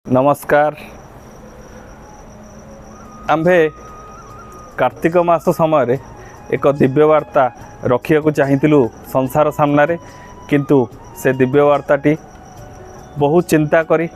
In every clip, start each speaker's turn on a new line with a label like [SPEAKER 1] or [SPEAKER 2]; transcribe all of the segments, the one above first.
[SPEAKER 1] नमस्कार। आम्भे कार्तिक मास समय एक दिव्य वार्ता रखिया चाहिलु संसार सामने, किंतु से दिव्य वार्ताटी बहुत चिंता करी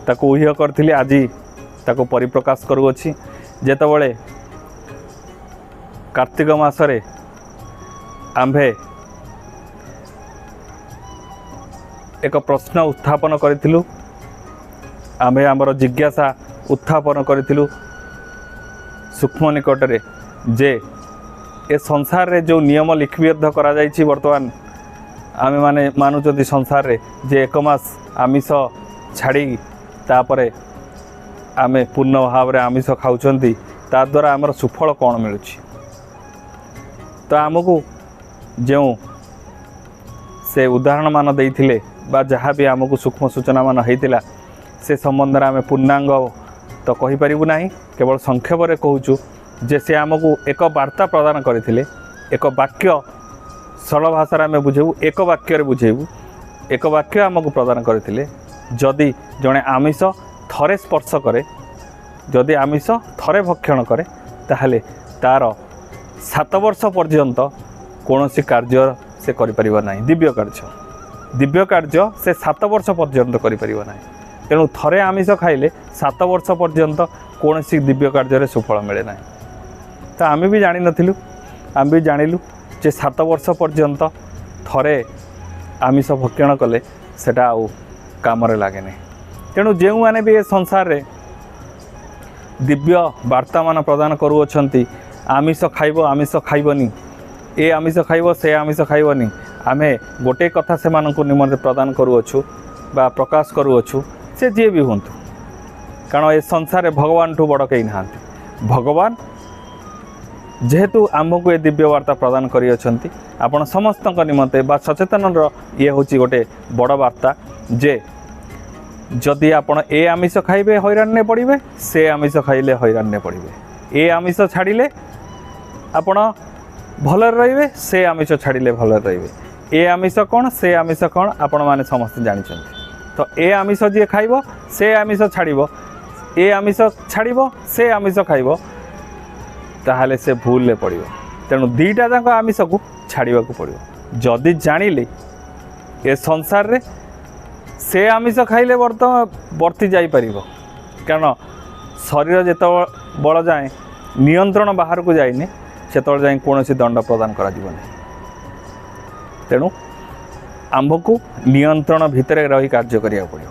[SPEAKER 1] ताको ऊह्य करथिली। आज ताको परिप्रकाश करुअछि। जेतबळे कार्तिक मासरे आम्भे एक प्रश्न उत्थापन करिथिलु, आम्भे आमर जिज्ञासा उत्थापन करिथिलु सूक्ष्म निकटरे जे ए संसार रे जो नियम लिखिबद्ध करा जायछि। वर्तमान आमे माने मानुचंती संसार रे जे एक मास आमिष छाड़ी तापरे आमे पूर्ण भाव रे आमिष खाउचंती, ता द्वारा आमर सुफल कोन मिलुछि। तो आमको जो से उदाहरण मान देइथिले बा जहाँ भी आमको सूक्ष्म सूचना मान होइतिला से संबंध में आम पूर्णांग तो कहि परिबु नाही, केवल संक्षेप रे कहूचु जे से आमको एक वार्ता प्रदान करथिले। एक वाक्य सरल भाषा आम बुझेबू, एक वाक्य रे बुझेबू, एक वाक्य आमको प्रदान करथिले। जदि जड़े आमिष थरे स्पर्श करे, जदि आमिष थरे भक्षण करे, ताहले तार 7 वर्ष पर्यंत कौनसी कार्य से करिपरिबा नाही। दिव्य कार्य से 7 वर्ष पर्यंत करिपरिबा नाही। तेणु थरे आमिष खाइले 7 वर्ष पर्यंत कौनसी दिव्य कार्य सुफल मिले ना। तो आम भी जानी नथिलु, आम भी जानिलु जे 7 वर्ष पर्यंत थरे आमिष भक्षण कले सेटा आउ कामरे लागे नहीं। तेणु जो मैंने भी ए संसार रे दिव्य वार्ता मान प्रदान करुअछंती, आमिष खाइब आमिष खाइबनी, ए आमिष खाइब से आमिष खाइबनी, आमे गोटे कथा से मानक निमंत्रण प्रदान करुअछु बा प्रकाश करुअछु। से जी भी हूँ, कारण ए संसार भगवान ठू बड़ कहीं ना। भगवान जेहेतु आमको ये दिव्य वार्ता प्रदान करियछंती, आपण समस्त निमंते बा सचेतन ये हूँ गोटे बड़ वार्ता जे जदि आपण ए आमिष खाइबे हैरान ने पड़े, से आमिष खाइले हैरान ने पड़े। ए आमिष छाड़िले आपण भल रहिबे, से आमिष छाड़िले भल रहिबे। ए आमिष कौन से आमिष कौन आपण माने समस्त जानिछंती। तो ए आमिष जी खाइब से आमिष छाड़िब, ए आमिष छाड़िब से आमिष खाइब, ताहले से भूल ले पड़िब। तेणु दीटा जाक आमिष को छाड़वा को पड़िब। जदि जानिले ए संसार रे से आमिष खाइले वर्ती जाई परिब, कारण शरीर जेत बल जाए नियंत्रण बाहर को जाइने सेतबेले जाए कौनसी दंड प्रदान करा जीवन। तेणु आम्भको नियंत्रण भितर रही कार्य करिया पड़ियो,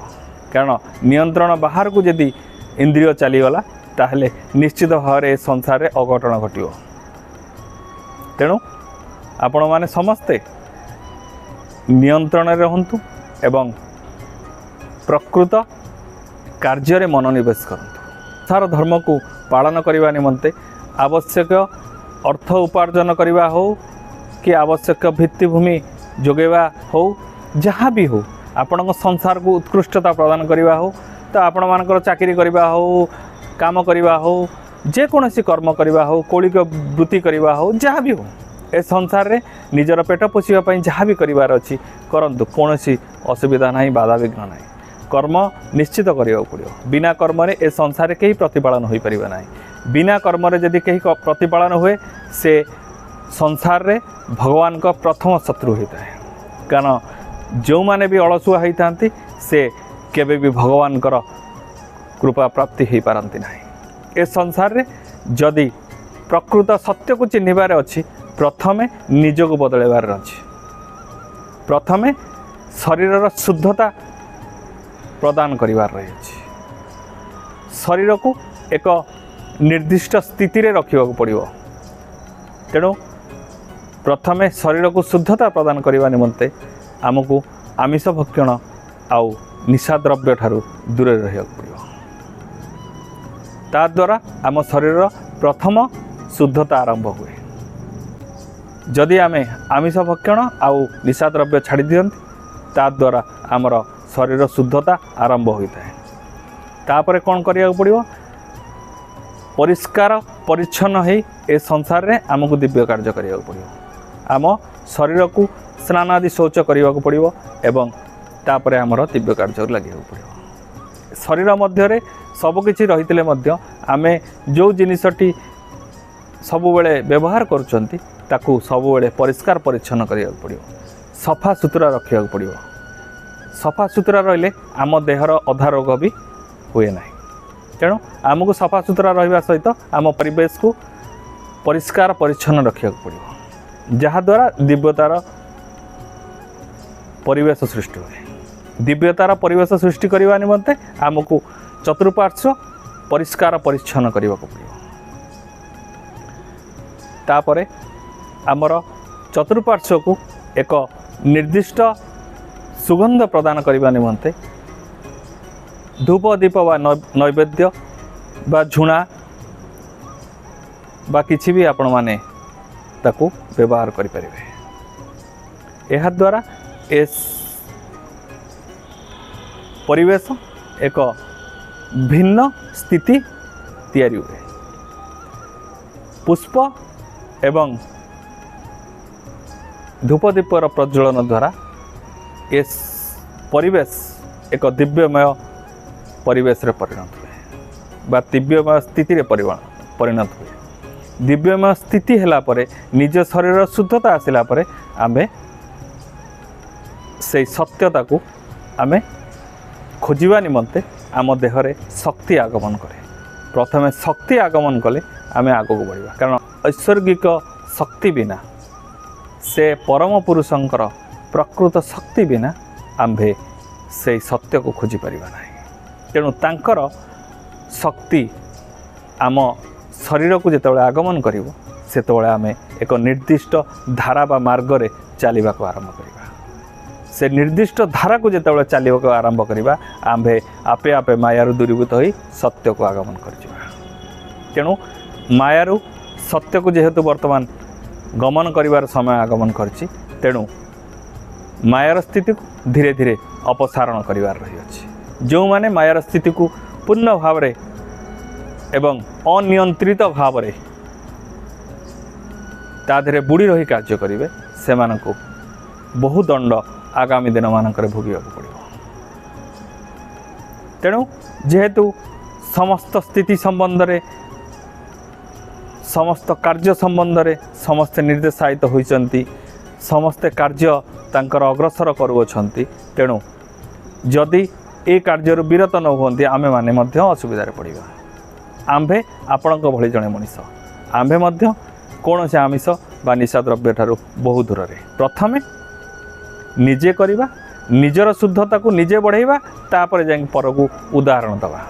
[SPEAKER 1] कारण नियंत्रण बाहर को यदि इंद्रिय चलीगला ताहले निश्चित भाव में संसार रे अघटन घटियो। तेणु आपण माने समस्ते नियंत्रण रे रहंतु एवं प्रकृत कार्य रे मनोनिवेश करंतु। सार धर्म को पालन करने निमंते आवश्यक अर्थ उपार्जन करवा हो कि आवश्यक भित्तिभूमि जोगेवा हो, जहाँ भी हो, आपण संसार को उत्कृष्टता प्रदान करवा हो, तो आपण मानकर चाकरी करवा हो, काम करवा हो, जेकोसी कर्म करवा हो, कौलिक वृत्ति करवा हो, जहाँ भी हो, ए संसार रे निजर पेट पोषिबा जहाँ भी करिवार अछि करंतु, कौनसी असुविधा नहीं, बाधा विघ्न नहीं। कर्म निश्चित करिया पड़ियो। बिना कर्म रे ए संसार रे कहीं प्रतिपालन हो परिबा नहीं। बिना कर्म रे यदि कहीं प्रतिपालन हुए से संसार रे भगवान का प्रथम शत्रु होता है। कारण जो माने भी अलसुआ होता से केबे भी भगवान कर कृपा प्राप्ति हो पारती ना। ए संसार रे जदि प्रकृत सत्य को चिन्हबार अच्छी, प्रथमे निज को बदलवार अच्छी। प्रथमे शरीर शुद्धता प्रदान करिवार रही अछि। शरीर को एक निर्दिष्ट स्थिति रे रखिबा को पड़िबो। तेणु प्रथमे शरीर को शुद्धता प्रदान करने निमंते आमको आमिष भक्षण आउ निशा द्रव्य ठारू दूर रहा पड़ो। ता द्वारा आम शरीर प्रथम शुद्धता आरंभ हुए। जदि आमे आमिष भक्षण आउ निशा द्रव्य छाड़ी दियंती, ता द्वारा आमर शरीर शुद्धता आरंभ होता है। तापर कौन करिया पड़ो, परिष्कार परिच्छन्न हो ए संसार रे आमको दिव्य कार्य करिया पड़ो। आम शरीर को स्नान आदि शौच करने को पड़ो एवं तापर आमर दिव्य कार्य लगे पड़ो। शरीर मध्य सबकि रही आमे जो जिनसटी सबुबले व्यवहार करुँच ताकू सबुबले परिष्कार परिच्छन्न करा पड़ो, सफा सुतरा रखा पड़ो। सफा सुतरा रहिले आम देहर अधा रोग भी हुए ना। तेणु आमको सफा सुतरा रहा सहित आम परिवेश को परिष्कार परिच्छन्न रखा पड़ो, जहाद्वारा दिव्यतार परिवेश सृष्टि हुए। दिव्यतार परिवेश सृष्टि करने निमंते आमको चतुर्पार्श्व परिष्कार परिच्छन्न करने पड़ो। तापरे आमर चतुर्पार्श्व को एक निर्दिष्ट सुगंध प्रदान करने निमंते धूप दीप बा नैवेद्य बा झुणा बा किछि भी आपण माने ताकू व्यवहार करि परिबे। एहा द्वारा एस परिवेश एक भिन्न स्थिति तैयारी हुए। पुष्प एवं धूप दीपर प्रज्वलन द्वारा एस परिवेश एक दिव्यमय परिवेश रे परिणत हुए बा दिव्यमय स्थिति रे परिणत हुए। दिव्यमय स्थिति हैला परे निज शरीर शुद्धता आसिला परे आमे से सत्यता को आमे खोजिबा निमंते आम देहरे शक्ति आगमन करे। प्रथमे शक्ति आगमन कले आमे आगो को बढ़िबा, कारण ऐश्वर्गिक शक्ति बिना से परम पुरुषंकर प्रकृत शक्ति बिना आम्भे से सत्य को खोजी परिबा नाही। तेणु तांकर शक्ति आम शरीर को जितेबाला आगमन करिवो सेतेबाला आमे एक निर्दिष्ट धारा बा मार्ग रे चलिबा को आरंभ करिबा। से निर्दिष्ट धारा को जितेबाला चलिबा को आरंभ करिबा आम्भे आपे आपे मायारु दूरीभूत होई सत्य को आगमन करजिबा। तेणु मायारु सत्य को जेहेतु वर्तमान गमन करिवार समय आगमन करछि, तेणु मायार स्थिति को धीरे धीरे अपसारण करिवार रही अछि। जो माने मायार स्थिति को पूर्ण भाव रे एवं अनियंत्रित भाव रे ताधरे बुड़ी रही कार्य करिवे से मानको बहु दंड आगामी दिन मानकर भोगिया पड़ो। तेणु जेहेतु समस्त स्थिति संबंध रे समस्त कार्य संबंध रे समस्ते निर्देशायित होइचंती, समस्ते कार्य तांकर अग्रसर करुअछंती। तेणु जदि ए कार्य विरत न हुअंती आमे माने मध्य असुविधा रे पड़िबा। आम्भे आपणक भଳି जणे मनीष, आम्भे मध्य कौनसी आमिष बा निशा द्रव्य ठारू बहु दूर रे। प्रथमे निजे करिबा, निजर शुद्धता को निजे बढ़ाइबा, तापर जाई पर को उदाहरण दबा।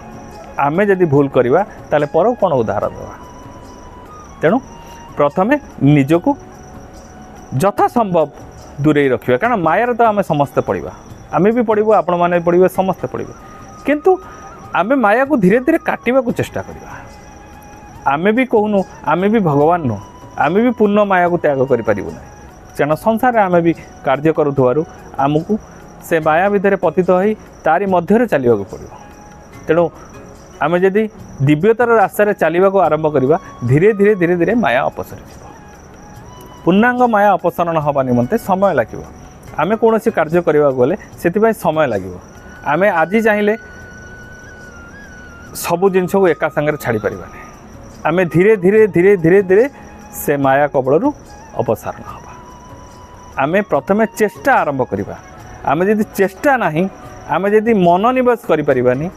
[SPEAKER 1] आमे जदि भूल करिबा ताले पर कोन उदाहरण दबा। तेणु प्रथमे निजको यथा संभव दूरे रखिबा, कारण मायार तो आमे समस्ते पड़िबा, आमे भी पड़िबो, आपण माने पड़िबे, समस्ते पड़िबे। किंतु आमे माया को धीरे धीरे काटिबा को चेष्टा करिबा। आमे भी कहूनु आमे भी भगवान नो, आमे भी पूर्ण माया को त्याग करि परिबो नै। कारण संसार आमे भी कार्य करुथवारु आमको से माया भितर पतित होई तारी मध्य चलिबा को पड़िबो। तेणु आमे जदि दिव्यतार रास्तार चलिबा को आरंभ करिबा, धीरे धीरे धीरे धीरे माया अपसरि जिवो। पूर्णांग माया अपसरण हवा निमंते समय लागिबो। आमे कोनोसी कार्य करिबा गले सेतिबाई समय लागिबो। आमे आजि चाहिले सबु जिनस को एका संगे छाड़ी परिबा नै। आमे धीरे धीरे धीरे धीरे धीरे से माया कबलरू अपसारण हवा। आमे प्रथमे चेष्टा आरंभ करिबा। आमे जदि चेष्टा नाही, आमे जदि मनोनिवेश करि परिबानी,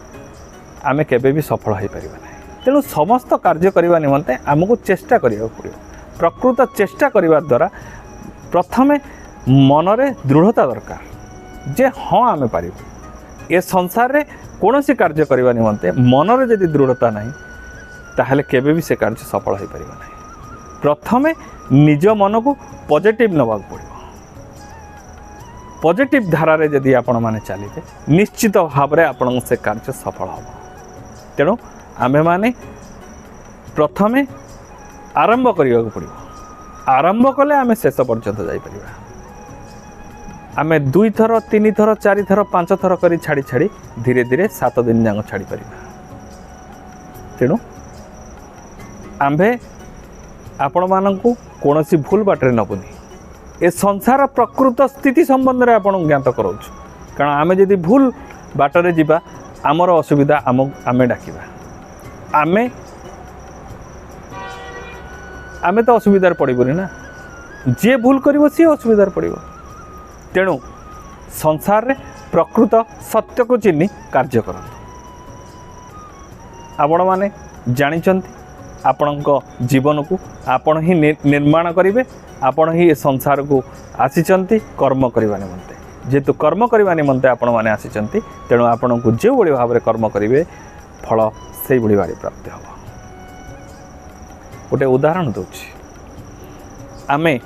[SPEAKER 1] आमे केबे भी सफल होई परिबा नै। तेणु समस्त कार्य करिबा निमंते आमको चेष्टा करिया पड़िबो। प्रकृत चेष्टा करिबा द्वारा प्रथमे मनरे दृढ़ता दरकार जे हाँ आमे पारिबो। ए संसार रे कोनोसी कार्य करिबा निमंते मनरे जदि दृढ़ता नाही ताहले केबे भी से कार्य सफल होई परिबा नै। प्रथमे निज मन को पॉजिटिव नबाक पड़िबो। पॉजिटिव धारा रे जदि आपण माने चलिबे निश्चित भाव रे आपण से कार्य सफल होबो। तेणु आमे माने प्रथमे आरंभ करिया पड़िबो। आरंभ कले आमे शेष पर्यंत जाई परिबा। आमे 2 थर 3 थर 4 थर 5 थर करी छाड़ी छाड़ी धीरे धीरे 7 दिन जांग छाड़ी परिबा। तेणु आम्भे आपण मानकु कोनोसी भूल बाटरे नबुनी। ए संसार प्रकृत स्थिति संबंध रे आपण ज्ञात करोछु। कारण आमे जदि भूल बाटरे जिबा आमर असुविधा आमे डाकिबा आमे आमे तो असुविधार पड़बनी ना जी भूल कर सी असुविधार पड़ो तेणु संसार रे प्रकृत सत्य को चिन्ह कार्य करत आपण माने जानिचंती आपणक जीवन को आपण ही निर्माण करेंगे आपण ही संसार को आसीचंती कर्म करने निमंते जेहेतु कर्म करने निमंते आपण मैंने आसीचंती तेणु आपण को जो भाई भाव में कर्म करेंगे फल से भाई प्राप्ति हम गोटे उदाहरण दूची आमे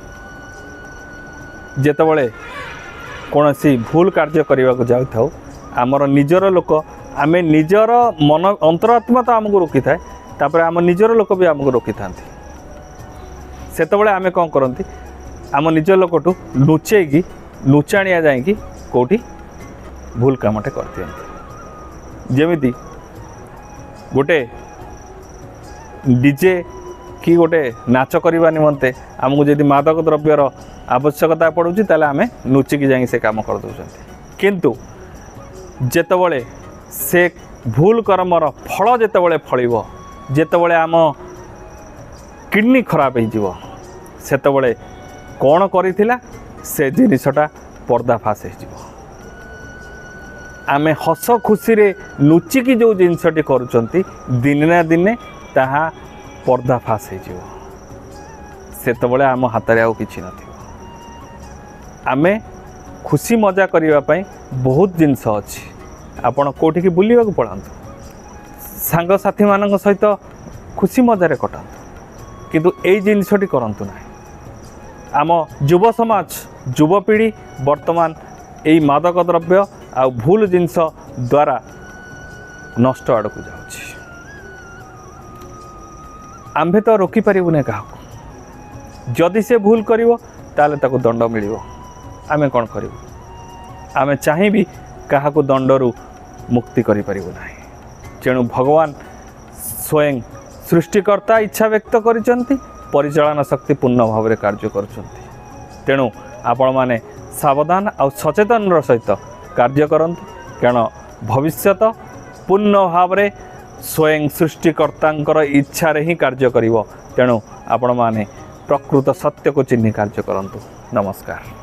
[SPEAKER 1] जेतबले कौन सी भूल कार्य करने को जाऊ आमर निजर लोक आमे निजर मन अंतरात्मा तो आमको रोकी थाए तापर आम निजर लोक भी आमको रोकी था सेतबले आमे कौन करती आम निज लोकटू लुचेकी लुचाणिया जाइकी कौटी भूल कामटे कर दियंती जेमिति गोटे डीजे कि गोटे नाच करने निमंते आमको जदि मादक द्रव्यर आवश्यकता पड़ुची ताले आमे लुचिकी जाई से काम कर दउछंती किंतु जेतबले से भूल कर्मर फल जेतबले फलिबो जेतबले आम किडनी खराब हो सेतबले कौन करिथिला से जिनिसटा पर्दाफाश हो आमे हस खुशी रे लुचिकी जो जिनसटी करूचंती दिने ना दिने ताहा पर्दाफाश हो सेतबले आम हाथ रे आउ किछि नथिबो आमे खुशी मजा करिवा पई बहुत जिनस अछि आपण कोठी की बुलिवा को पळांतु सांग साथी मानक सहित खुशी मजारे कटातु किंतु एई जिनसटी करंतु ना आम युव समाज युवपीढ़ी वर्तमान एई मादक द्रव्य आ भूल जिनस द्वारा नष्ट आड़ को जाउछि आम्भे तो रोकी पारिबु ने काहा जदि से भूल करिवो ताले ताको दंड मिलिवो आमे कोन करिवो आमे चाहि भी काहा को दंडरू मुक्ति करि पारिबु नाही तेणु भगवान स्वयं सृष्टिकर्ता इच्छा व्यक्त करिसंती परिचालन शक्ति पूर्ण भाव में कार्य करुछंती तेणु आपण माने सावधान और सचेतन सहित कार्य करंतु कारण भविष्यत पूर्ण भाव में स्वयं सृष्टिकर्ता इच्छा रे ही कार्य करिवो तेणु आपण माने प्रकृत सत्य को चिन्ह कार्य करंतु। नमस्कार।